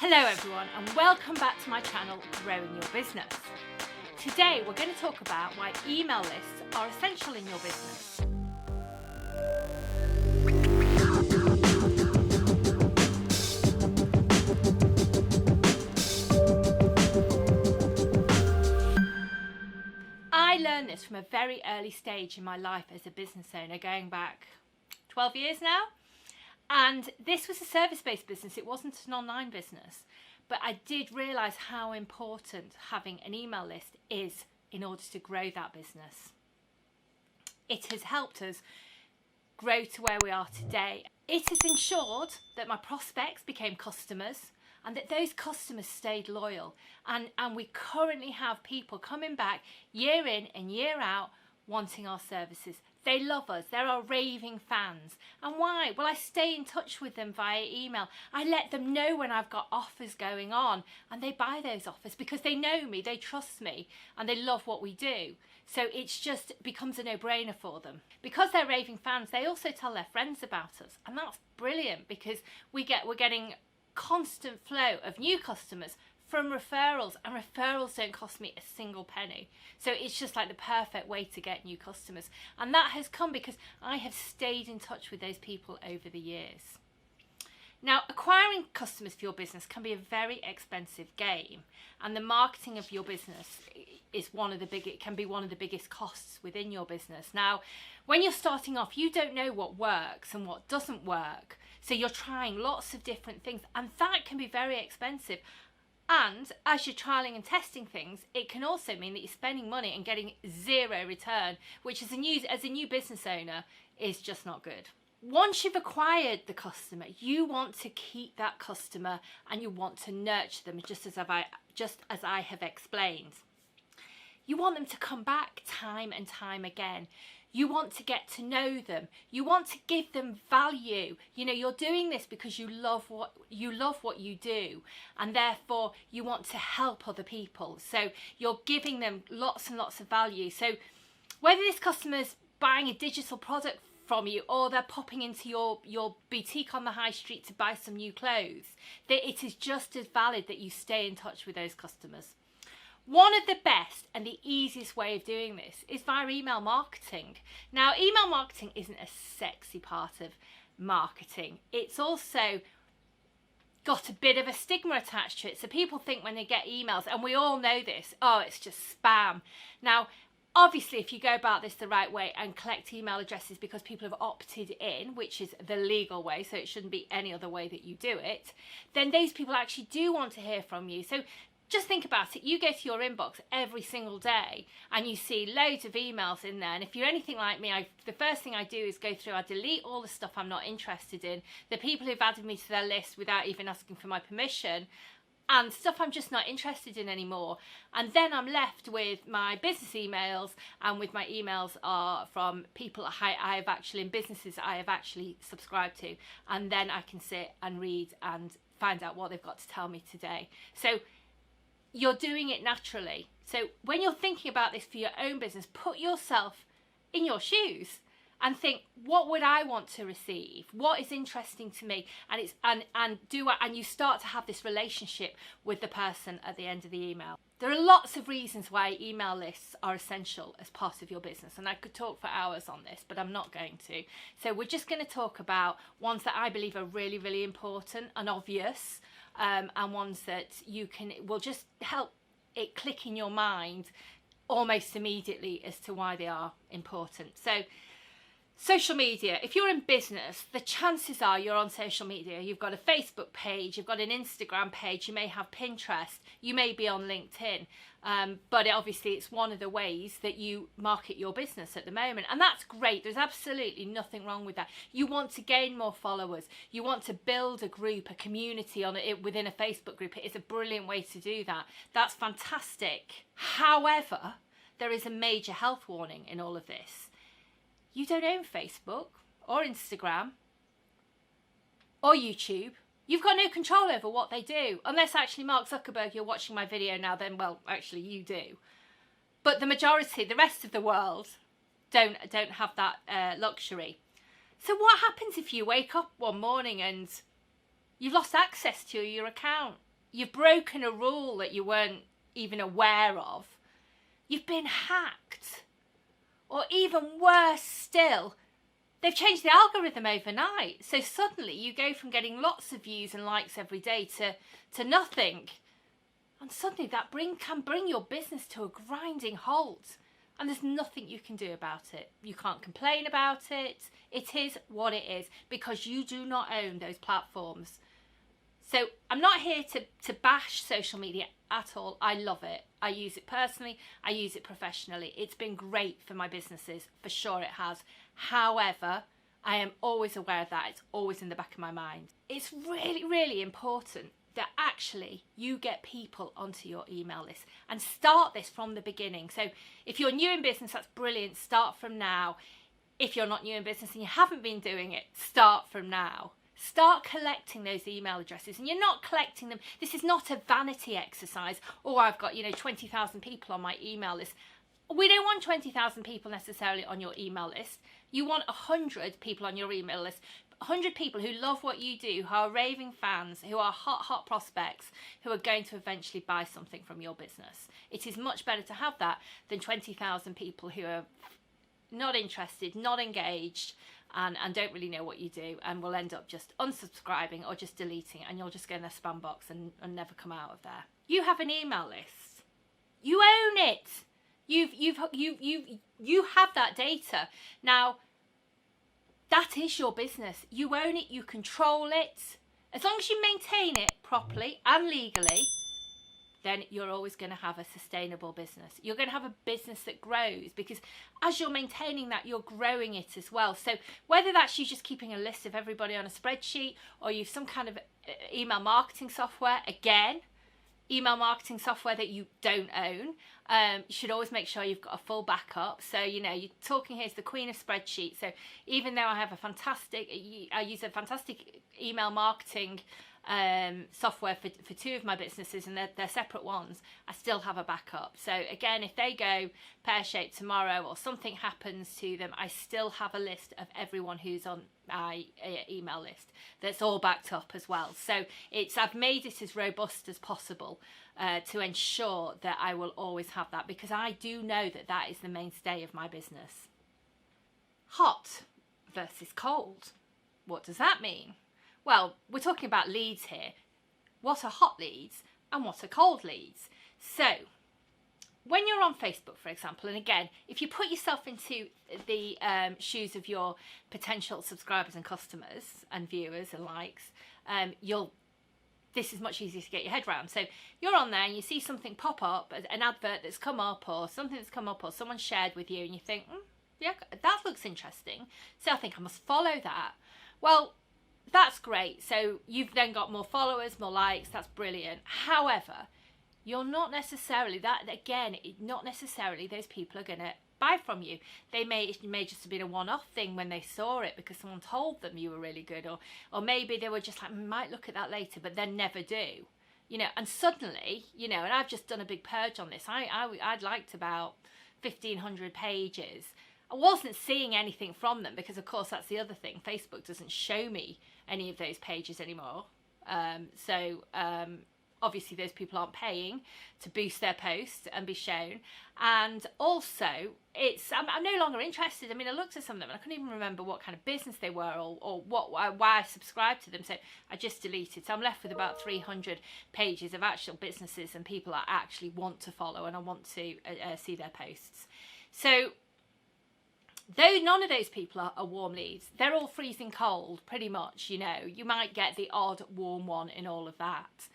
Hello everyone and welcome back to my channel, Growing Your Business. Today we're going to talk about why email lists are essential in your business. I learned this from a very early stage in my life as a business owner, going back 12 years now. And this was a service-based business, it wasn't an online business. But I did realise how important having an email list is in order to grow that business. It has helped us grow to where we are today. It has ensured that my prospects became customers and that those customers stayed loyal. And we currently have people coming back year in and year out wanting our services. They love us. They're our raving fans. And why? Well, I stay in touch with them via email. I let them know when I've got offers going on and they buy those offers because they know me, they trust me and they love what we do. So it's just becomes a no-brainer for them. Because they're raving fans, they also tell their friends about us. And that's brilliant because we're getting constant flow of new customers from referrals, and referrals don't cost me a single penny. So it's just like the perfect way to get new customers. And that has come because I have stayed in touch with those people over the years. Now, acquiring customers for your business can be a very expensive game, and the marketing of your business is can be one of the biggest costs within your business. Now, when you're starting off, you don't know what works and what doesn't work. So you're trying lots of different things, and that can be very expensive. And as you're trialling and testing things, it can also mean that you're spending money and getting zero return, which as a new business owner is just not good. Once you've acquired the customer, you want to keep that customer and you want to nurture them just as I have explained. You want them to come back time and time again. You want to get to know them. You want to give them value. You know, you're doing this because you love what you do, and therefore you want to help other people. So you're giving them lots and lots of value. So whether this customer's buying a digital product from you or they're popping into your boutique on the high street to buy some new clothes, that it is just as valid that you stay in touch with those customers. One of the best and the easiest way of doing this is via email marketing. Now, email marketing isn't a sexy part of marketing. It's also got a bit of a stigma attached to it. So people think when they get emails, and we all know this, oh, it's just spam. Now, obviously, if you go about this the right way and collect email addresses because people have opted in, which is the legal way, so it shouldn't be any other way that you do it, then those people actually do want to hear from you. So just think about it. You go to your inbox every single day and you see loads of emails in there. And if you're anything like me, the first thing I do is go through, I delete all the stuff I'm not interested in, the people who've added me to their list without even asking for my permission, and stuff I'm just not interested in anymore. And then I'm left with my business emails, and with my emails are from people I have actually, in businesses I have actually subscribed to. And then I can sit and read and find out what they've got to tell me today. So you're doing it naturally. So when you're thinking about this for your own business, put yourself in your shoes and think, what would I want to receive? What is interesting to me? And you start to have this relationship with the person at the end of the email. There are lots of reasons why email lists are essential as part of your business, and I could talk for hours on this, but I'm not going to. So we're just going to talk about ones that I believe are really, really important and obvious, and ones that will just help it click in your mind almost immediately as to why they are important. So social media. If you're in business, the chances are you're on social media. You've got a Facebook page, you've got an Instagram page, you may have Pinterest, you may be on LinkedIn. But obviously it's one of the ways that you market your business at the moment. And that's great. There's absolutely nothing wrong with that. You want to gain more followers. You want to build a group, a community within a Facebook group. It is a brilliant way to do that. That's fantastic. However, there is a major health warning in all of this. You don't own Facebook or Instagram or YouTube. You've got no control over what they do. Unless actually Mark Zuckerberg, you're watching my video now, then well, actually you do. But the majority, the rest of the world, don't have that luxury. So what happens if you wake up one morning and you've lost access to your account? you've broken a rule that you weren't even aware of, you've been hacked. Or even worse still, they've changed the algorithm overnight. So suddenly you go from getting lots of views and likes every day to nothing. And suddenly that can bring your business to a grinding halt. And there's nothing you can do about it. You can't complain about it. It is what it is, because you do not own those platforms. So I'm not here to bash social media at all. I love it. I use it personally. I use it professionally. It's been great for my businesses. For sure it has. However, I am always aware of that. It's always in the back of my mind. It's really, really important that actually you get people onto your email list, and start this from the beginning. So if you're new in business, that's brilliant. Start from now. If you're not new in business and you haven't been doing it, start from now. Start collecting those email addresses, and you're not collecting them. This is not a vanity exercise. Oh, I've got, 20,000 people on my email list. We don't want 20,000 people necessarily on your email list. You want 100 people on your email list. 100 people who love what you do, who are raving fans, who are hot prospects, who are going to eventually buy something from your business. It is much better to have that than 20,000 people who are not interested, not engaged, and don't really know what you do, and will end up just unsubscribing or just deleting it, and you'll just go in their spam box and never come out of there. You have an email list. You own it. You have that data. Now, that is your business. You own it, you control it. As long as you maintain it properly and legally, then you're always going to have a sustainable business. You're going to have a business that grows, because as you're maintaining that, you're growing it as well. So whether that's you just keeping a list of everybody on a spreadsheet, or you've some kind of email marketing software, again, email marketing software that you don't own, you should always make sure you've got a full backup. So, you're talking here as the queen of spreadsheets. So even though I use a fantastic email marketing software for two of my businesses, and they're separate ones, I still have a backup. So again, if they go pear-shaped tomorrow or something happens to them, I still have a list of everyone who's on my email list that's all backed up as well. So I've made it as robust as possible to ensure that I will always have that, because I do know that is the mainstay of my business. Hot versus cold. What does that mean? Well, we're talking about leads here. What are hot leads and what are cold leads? So when you're on Facebook, for example, and again, if you put yourself into the shoes of your potential subscribers and customers and viewers and likes, this is much easier to get your head around. So you're on there and you see something pop up, an advert that's come up, or something that's come up, or someone shared with you, and you think, yeah, that looks interesting, so I think I must follow that. Well, that's great. So you've then got more followers, more likes. That's brilliant. However, you're not necessarily not necessarily those people are going to buy from you. It may just have been a one-off thing when they saw it because someone told them you were really good, or maybe they were just like, might look at that later, but then never do. And suddenly, and I've just done a big purge on this. I'd liked about 1,500 pages. I wasn't seeing anything from them because, of course, that's the other thing. Facebook doesn't show me any of those pages anymore. Obviously, those people aren't paying to boost their posts and be shown. And also, I'm no longer interested. I mean, I looked at some of them and I couldn't even remember what kind of business they were, or why I subscribed to them. So I just deleted. So I'm left with about 300 pages of actual businesses and people I actually want to follow and I want to see their posts. So though none of those people are warm leads, they're all freezing cold, pretty much. You might get the odd warm one in all of that.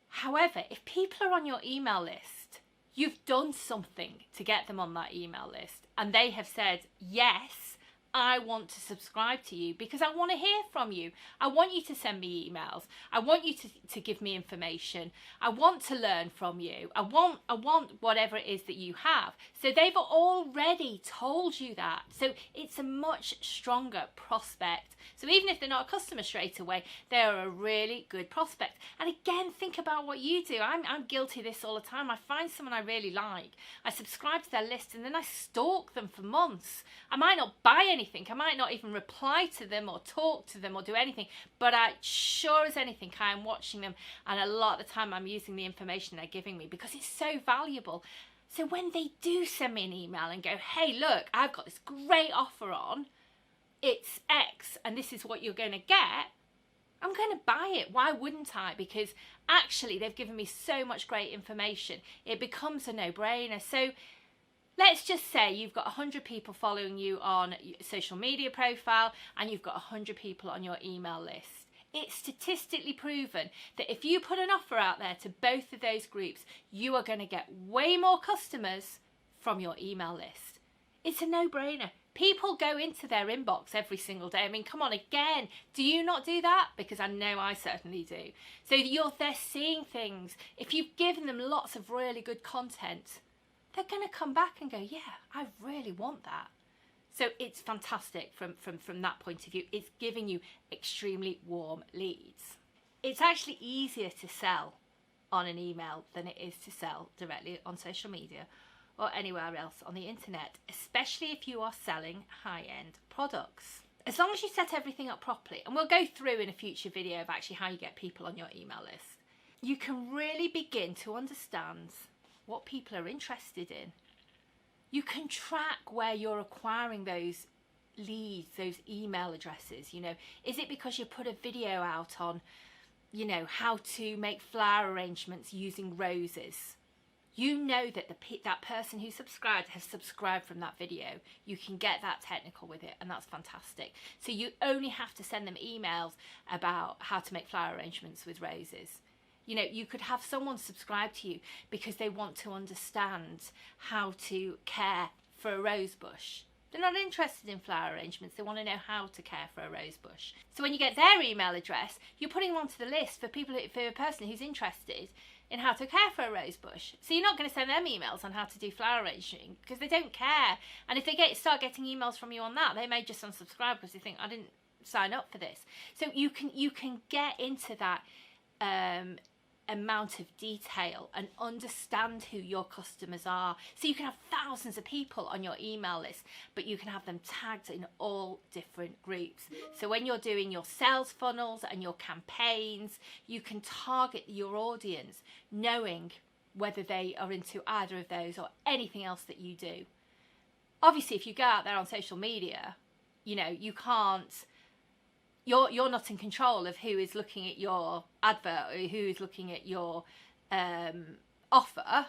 However, if people are on your email list, you've done something to get them on that email list, and they have said, yes, I want to subscribe to you because I want to hear from you. I want you to send me emails. I want you to give me information. I want to learn from you. I want whatever it is that you have. So they've already told you that. So it's a much stronger prospect. So even if they're not a customer straight away, they're a really good prospect. And again, think about what you do. I'm guilty of this all the time. I find someone I really like. I subscribe to their list and then I stalk them for months. I might not buy anything anything. I might not even reply to them or talk to them or do anything, but I sure as anything, I am watching them, and a lot of the time I'm using the information they're giving me because it's so valuable. So when they do send me an email and go, hey, look, I've got this great offer on, it's X, and this is what you're going to get, I'm going to buy it. Why wouldn't I? Because actually they've given me so much great information. It becomes a no-brainer. So let's just say you've got 100 people following you on social media profile and you've got 100 people on your email list. It's statistically proven that if you put an offer out there to both of those groups, you are going to get way more customers from your email list. It's a no-brainer. People go into their inbox every single day. I mean, come on, again, do you not do that? Because I know I certainly do. So they're seeing things. If you've given them lots of really good content, they're going to come back and go, yeah, I really want that. So it's fantastic from that point of view. It's giving you extremely warm leads. It's actually easier to sell on an email than it is to sell directly on social media or anywhere else on the internet, especially if you are selling high-end products. As long as you set everything up properly, and we'll go through in a future video of actually how you get people on your email list, you can really begin to understand what people are interested in. You can track where you're acquiring those leads, those email addresses. You know, is it because you put a video out on, you know, how to make flower arrangements using roses? You know that that person who subscribed has subscribed from that video. You can get that technical with it, and that's fantastic. So you only have to send them emails about how to make flower arrangements with roses. You know, you could have someone subscribe to you because they want to understand how to care for a rose bush. They're not interested in flower arrangements. They want to know how to care for a rose bush. So when you get their email address, you're putting them onto the list for a person who's interested in how to care for a rose bush. So you're not going to send them emails on how to do flower arranging because they don't care. And if they start getting emails from you on that, they may just unsubscribe because they think, I didn't sign up for this. So you can get into that amount of detail and understand who your customers are. So you can have thousands of people on your email list, but you can have them tagged in all different groups. So when you're doing your sales funnels and your campaigns, you can target your audience knowing whether they are into either of those or anything else that you do. Obviously, if you go out there on social media, you know, you can't, you're not in control of who is looking at your advert or who is looking at your offer.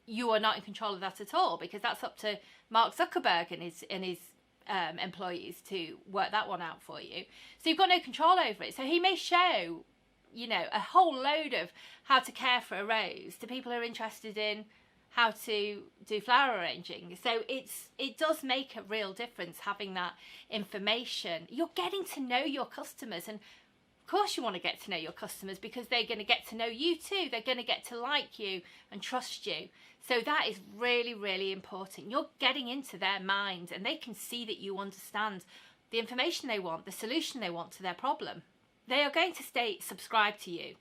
You are not in control of that at all, because that's up to Mark Zuckerberg and his employees to work that one out for you. So you've got no control over it. So he may show, you know, a whole load of how to care for a rose to people who are interested in how to do flower arranging. So it does make a real difference having that information. You're getting to know your customers, and of course you want to get to know your customers because they're going to get to know you too. They're going to get to like you and trust you. So that is really, really important. You're getting into their mind and they can see that you understand the information they want, the solution they want to their problem. They are going to stay subscribed to you.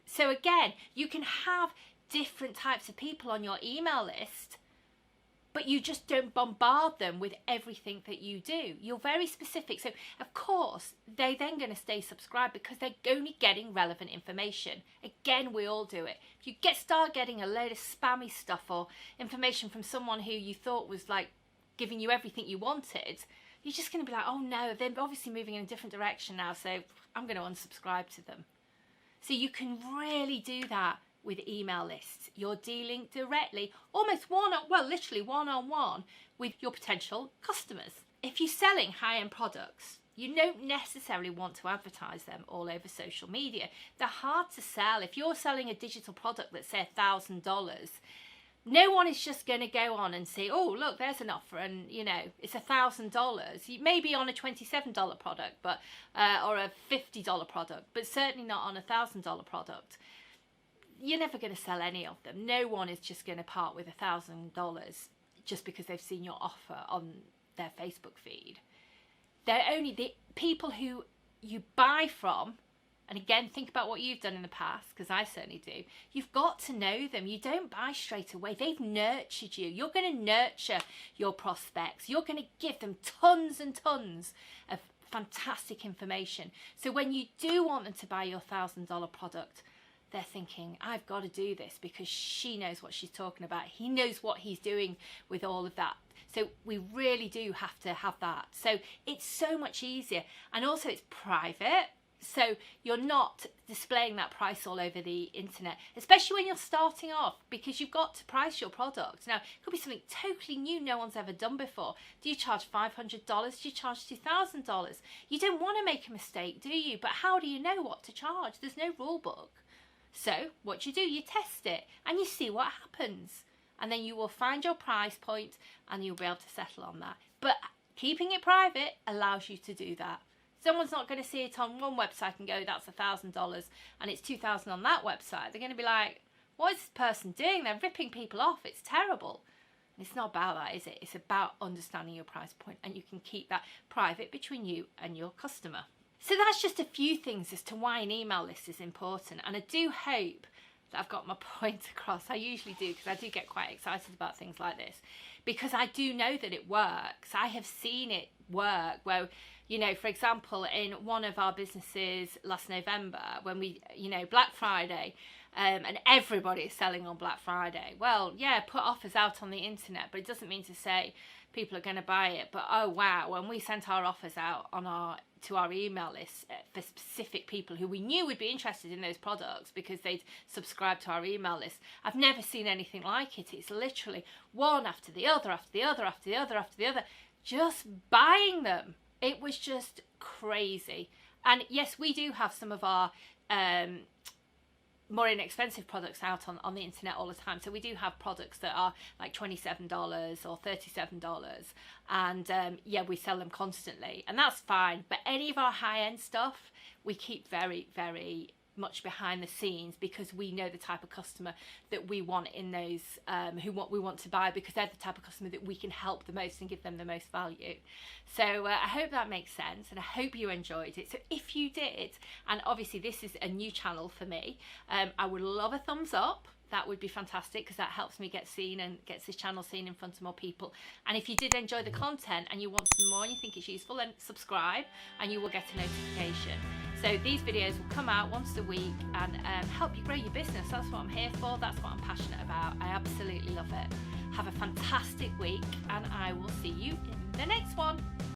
So again, you can have different types of people on your email list, but you just don't bombard them with everything that you do. You're very specific. So of course they're then going to stay subscribed because they're only getting relevant information. Again, we all do it. If you start getting a load of spammy stuff or information from someone who you thought was like giving you everything you wanted, you're just going to be like, oh no, they're obviously moving in a different direction now, so I'm going to unsubscribe to them. So you can really do that with email lists. You're dealing directly, almost literally one-on-one with your potential customers. If you're selling high-end products, you don't necessarily want to advertise them all over social media. They're hard to sell. If you're selling a digital product that's, say, $1,000, no one is just going to go on and say, oh, look, there's an offer and, you know, it's $1,000. You may be on a $27 product, but or a $50 product, but certainly not on a $1,000 product. You're never going to sell any of them. No one is just going to part with $1,000 just because they've seen your offer on their Facebook feed. They're only the people who you buy from and again, think about what you've done in the past, because I certainly do. You've got to know them. You don't buy straight away. They've nurtured you. You're going to nurture your prospects. You're going to give them tons and tons of fantastic information. So when you do want them to buy your $1,000 product, they're thinking, I've got to do this because she knows what she's talking about. He knows what he's doing with all of that. So we really do have to have that. So it's so much easier. And also it's private. So you're not displaying that price all over the internet, especially when you're starting off, because you've got to price your product. Now, it could be something totally new no one's ever done before. Do you charge $500? Do you charge $2,000? You don't want to make a mistake, do you? But how do you know what to charge? There's no rule book. So what do? You test it and you see what happens. And then you will find your price point and you'll be able to settle on that. But keeping it private allows you to do that. Someone's not going to see it on one website and go, that's $1,000 and it's $2,000 on that website. They're going to be like, what is this person doing? They're ripping people off. It's terrible. And it's not about that, is it? It's about understanding your price point, and you can keep that private between you and your customer. So that's just a few things as to why an email list is important. And I do hope that I've got my point across. I usually do, because I do get quite excited about things like this, because I do know that it works. I have seen it work where, you know, for example, in one of our businesses last November, when we, you know, Black Friday, and everybody is selling on Black Friday. Well, yeah, put offers out on the internet, but it doesn't mean to say people are going to buy it. But oh wow, when we sent our offers out on to our email list for specific people who we knew would be interested in those products because they'd subscribed to our email list, I've never seen anything like it. It's literally one after the other, after the other, after the other, after the other, just buying them. It was just crazy. And yes, we do have some of our more inexpensive products out on the internet all the time. So we do have products that are like $27 or $37, and yeah, we sell them constantly, and that's fine. But any of our high-end stuff we keep very, very much behind the scenes, because we know the type of customer that we want in those we want to buy, because they're the type of customer that we can help the most and give them the most value. So I hope that makes sense, and I hope you enjoyed it. So if you did, and obviously this is a new channel for me, I would love a thumbs up. That would be fantastic, because that helps me get seen and gets this channel seen in front of more people. And if you did enjoy the content and you want some more and you think it's useful, then subscribe and you will get a notification. So these videos will come out once a week and help you grow your business. That's what I'm here for. That's what I'm passionate about. I absolutely love it. Have a fantastic week, and I will see you in the next one.